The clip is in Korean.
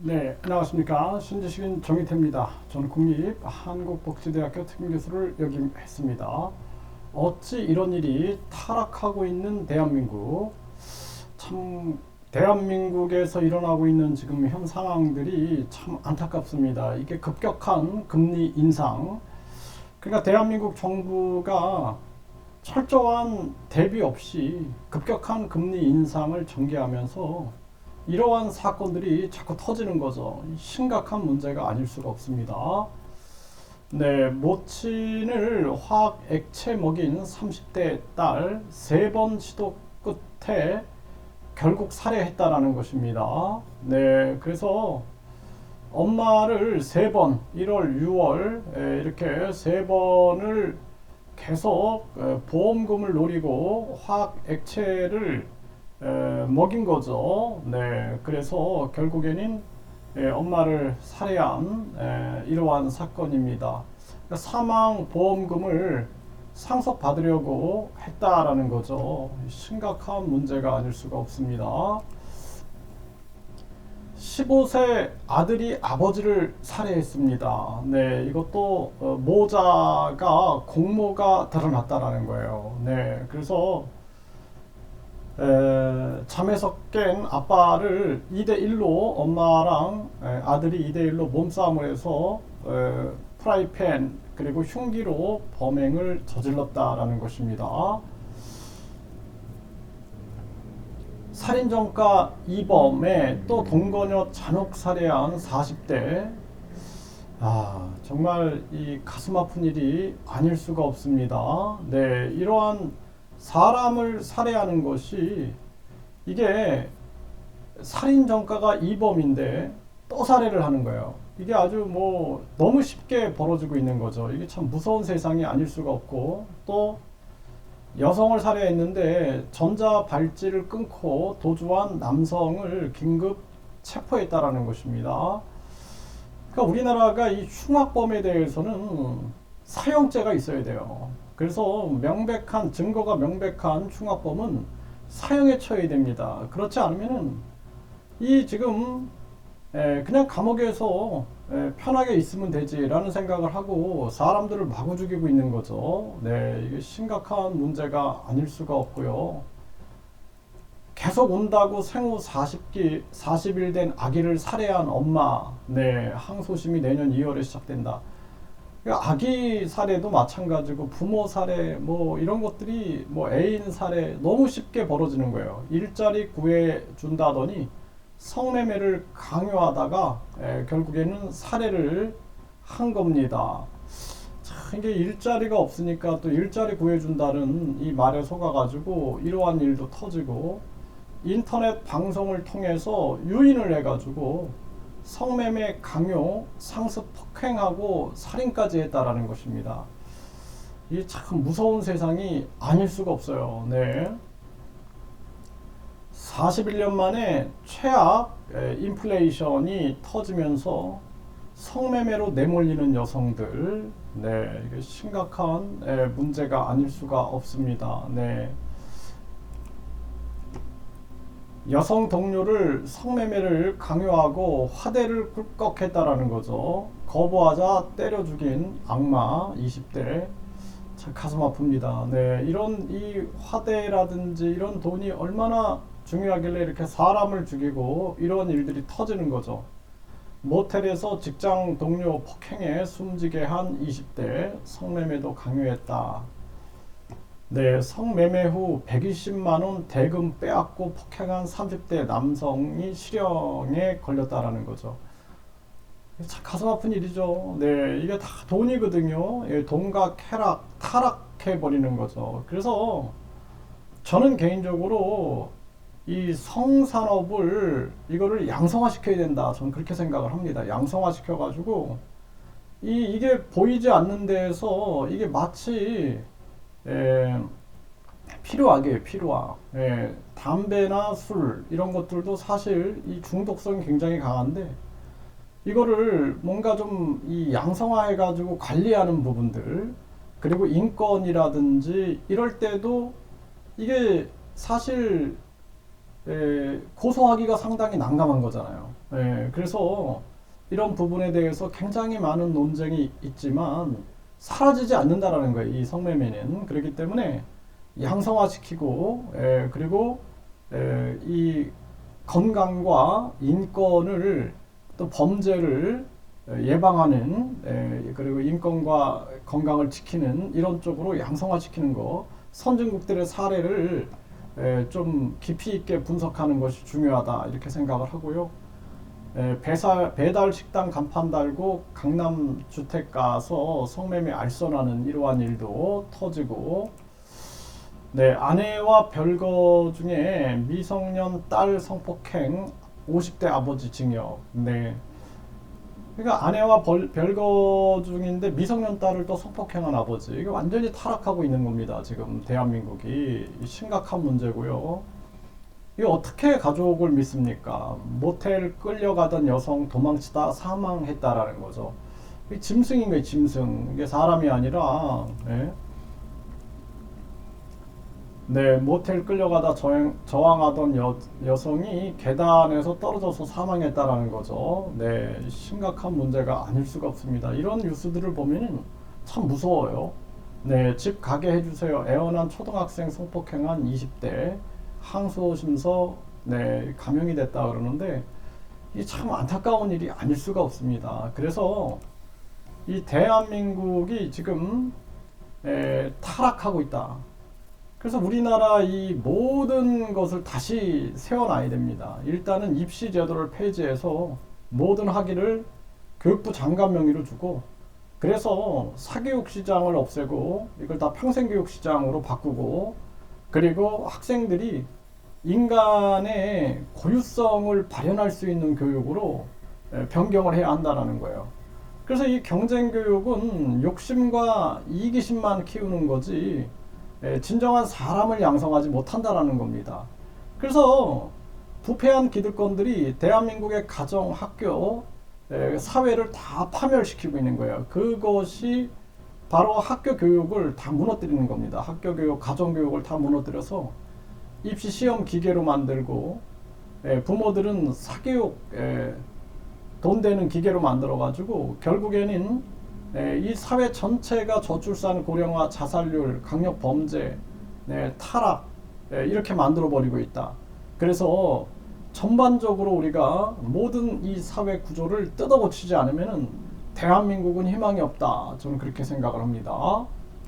네, 안녕하십니까. 신지식인 정의태입니다. 저는 국립한국복지대학교 특임교수를 역임했습니다. 어찌 이런 일이 타락하고 있는 대한민국, 참 대한민국에서 일어나고 있는 지금 현 상황들이 참 안타깝습니다. 이게 급격한 금리 인상, 그러니까 대한민국 정부가 철저한 대비 없이 급격한 금리 인상을 전개하면서 이러한 사건들이 자꾸 터지는 거죠. 심각한 문제가 아닐 수가 없습니다. 네, 모친을 화학 액체 먹인 30대 딸 3번 시도 끝에 결국 살해했다라는 것입니다. 네, 그래서 엄마를 3번, 1월, 6월 이렇게 3번을 계속 보험금을 노리고 화학 액체를 먹인 거죠. 네, 그래서 결국에는 엄마를 살해한 이러한 사건입니다. 사망 보험금을 상속받으려고 했다라는 거죠. 심각한 문제가 아닐 수가 없습니다. 15세 아들이 아버지를 살해했습니다. 네, 이것도 모자가 공모가 드러났다라는 거예요. 네, 그래서 잠에서 깬 아빠를 2대1로 엄마랑 아들이 2대1로 몸싸움을 해서 프라이팬 그리고 흉기로 범행을 저질렀다라는 것입니다. 살인전과 이범에 또 동거녀 잔혹 살해한 40대. 정말 이 가슴 아픈 일이 아닐 수가 없습니다. 네, 이러한 사람을 살해하는 것이 이게 살인 전과가 이범인데 또 살해를 하는 거예요. 이게 아주 뭐 너무 쉽게 벌어지고 있는 거죠. 이게 참 무서운 세상이 아닐 수가 없고, 또 여성을 살해했는데 전자 발찌를 끊고 도주한 남성을 긴급 체포했다라는 것입니다. 그러니까 우리나라가 이 흉악범에 대해서는 사형죄가 있어야 돼요. 그래서 명백한 증거가 명백한 흉악범은 사형에 처해야 됩니다. 그렇지 않으면은 이 지금 그냥 감옥에서 편하게 있으면 되지라는 생각을 하고 사람들을 마구 죽이고 있는 거죠. 네, 이게 심각한 문제가 아닐 수가 없고요. 계속 운다고 생후 40일 된 아기를 살해한 엄마, 네, 항소심이 내년 2월에 시작된다. 그러니까 아기 살해도 마찬가지고 부모 살해 뭐 이런 것들이 뭐 애인 살해 너무 쉽게 벌어지는 거예요. 일자리 구해 준다더니 성매매를 강요하다가 결국에는 살해를 한 겁니다. 참 이게 일자리가 없으니까 또 일자리 구해준다는 이 말에 속아가지고 이러한 일도 터지고, 인터넷 방송을 통해서 유인을 해가지고 성매매 강요, 상습 폭행하고 살인까지 했다라는 것입니다. 이게 참 무서운 세상이 아닐 수가 없어요. 네. 41년 만에 최악 인플레이션이 터지면서 성매매로 내몰리는 여성들, 네, 이게 심각한 문제가 아닐 수가 없습니다. 네. 여성 동료를 성매매를 강요하고 화대를 꿀꺽했다라는 거죠. 거부하자 때려 죽인 악마 20대. 참 가슴 아픕니다. 네, 이런 이 화대라든지 이런 돈이 얼마나 중요하길래 이렇게 사람을 죽이고 이런 일들이 터지는 거죠. 모텔에서 직장 동료 폭행에 숨지게 한 20대, 성매매도 강요했다. 네, 성매매 후 120만 원 대금 빼앗고 폭행한 30대 남성이 실형에 걸렸다라는 거죠. 참 가슴 아픈 일이죠. 네, 이게 다 돈이거든요. 예, 돈과 쾌락, 타락해 버리는 거죠. 그래서 저는 개인적으로 이 성산업을 이거를 양성화 시켜야 된다. 저는 그렇게 생각을 합니다. 양성화 시켜가지고 이게 보이지 않는 데에서 이게 마치 필요하게 필요하. 담배나 술 이런 것들도 사실 이 중독성이 굉장히 강한데 이거를 뭔가 좀 이 양성화해 가지고 관리하는 부분들, 그리고 인권이라든지 이럴 때도 이게 사실 고소하기가 상당히 난감한 거잖아요. 그래서 이런 부분에 대해서 굉장히 많은 논쟁이 있지만 사라지지 않는다라는 거예요. 이 성매매는. 그렇기 때문에 양성화시키고 그리고 이 건강과 인권을 또 범죄를 예방하는 그리고 인권과 건강을 지키는 이런 쪽으로 양성화시키는 거 선진국들의 사례를 좀 깊이 있게 분석하는 것이 중요하다 이렇게 생각을 하고요. 배달 식당 간판 달고 강남 주택 가서 성매매 알선하는 이러한 일도 터지고, 네, 아내와 별거 중에 미성년 딸 성폭행 50대 아버지 징역. 네. 그러니까 아내와 별거 중인데 미성년 딸을 또 성폭행한 아버지. 이게 완전히 타락하고 있는 겁니다. 지금 대한민국이 심각한 문제고요. 이게 어떻게 가족을 믿습니까? 모텔 끌려가던 여성 도망치다 사망했다라는 거죠. 이게 짐승인 거예요, 짐승. 이게 사람이 아니라, 네, 모텔 끌려가다 저항하던 여성이 계단에서 떨어져서 사망했다라는 거죠. 네, 심각한 문제가 아닐 수가 없습니다. 이런 뉴스들을 보면 참 무서워요. 네, 집 가게 해주세요. 애원한 초등학생 성폭행한 20대 항소심서 네, 감형이 됐다 그러는데 이 참 안타까운 일이 아닐 수가 없습니다. 그래서 이 대한민국이 지금 타락하고 있다. 그래서 우리나라 이 모든 것을 다시 세워놔야 됩니다. 일단은 입시 제도를 폐지해서 모든 학위를 교육부 장관 명의로 주고, 그래서 사교육 시장을 없애고 이걸 다 평생교육 시장으로 바꾸고, 그리고 학생들이 인간의 고유성을 발현할 수 있는 교육으로 변경을 해야 한다는 거예요. 그래서 이 경쟁교육은 욕심과 이기심만 키우는 거지 진정한 사람을 양성하지 못한다라는 겁니다. 그래서 부패한 기득권들이 대한민국의 가정, 학교, 사회를 다 파멸시키고 있는 거예요. 그것이 바로 학교 교육을 다 무너뜨리는 겁니다. 학교 교육, 가정 교육을 다 무너뜨려서 입시 시험 기계로 만들고 부모들은 사교육 돈 되는 기계로 만들어 가지고 결국에는 이 사회 전체가 저출산, 고령화, 자살률, 강력 범죄, 타락 이렇게 만들어 버리고 있다. 그래서 전반적으로 우리가 모든 이 사회 구조를 뜯어고치지 않으면은 대한민국은 희망이 없다. 저는 그렇게 생각을 합니다.